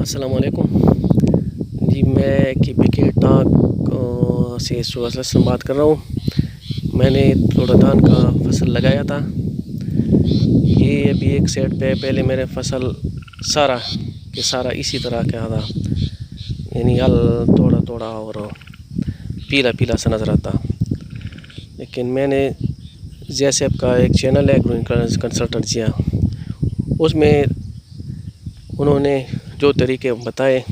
अस्सलाम वालेकुम जी। मैं KPK टॉक से सुबह बात कर रहा हूँ। मैंने थोड़ा धान का फसल लगाया था। ये अभी एक सेट पे पहले मेरे फसल सारा के सारा इसी तरह का था, यानी हल थोड़ा थोड़ा और पीला पीला सा नज़र आता। लेकिन मैंने जैसे आपका एक चैनल है ग्रोइंग कंसल्टेंसिया, उसमें उन्होंने जो तरीके बताए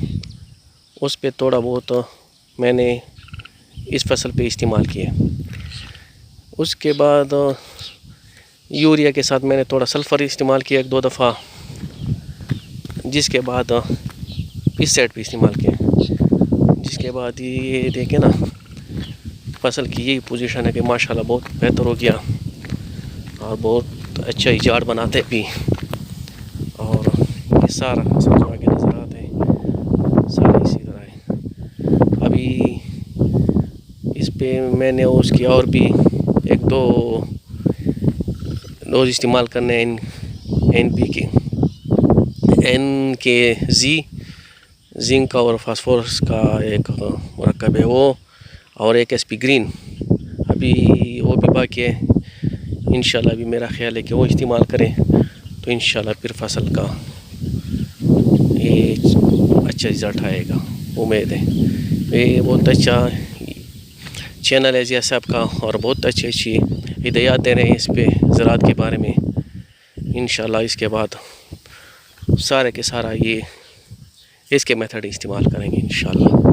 उस पे थोड़ा बहुत मैंने इस फसल पे इस्तेमाल किए। उसके बाद यूरिया के साथ मैंने थोड़ा सल्फ़र इस्तेमाल किया 1-2 दफ़ा, जिसके बाद इस सेट पे इस्तेमाल किया। जिसके बाद ये देखें ना, फसल की यही पोजीशन है कि माशाल्लाह बहुत बेहतर हो गया और बहुत अच्छा ही झाड़ बनाते भी। और ये सारा फसल जो आगे नज़र आते हैं सारा इसी तरह है। अभी इस पे मैंने उसकी और भी 1-2 डोज इस्तेमाल करने NPK जिंक और फास्फोरस का एक मुरक्कब है वो, और एक SP ग्रीन अभी वो भी बाकी है। इंशाल्लाह अभी मेरा ख्याल है कि वो इस्तेमाल करें तो इंशाल्लाह फिर फसल का ये अच्छा रिज़ल्ट आएगा, उम्मीद है। ये बहुत अच्छा चैनल है जैसे आपका, और बहुत अच्छी हिदायत दे रहे हैं इस पे ज़राअत के बारे में। इंशाल्लाह इसके बाद सारे के सारा ये इसके मेथड इस्तेमाल करेंगे इंशाल्लाह।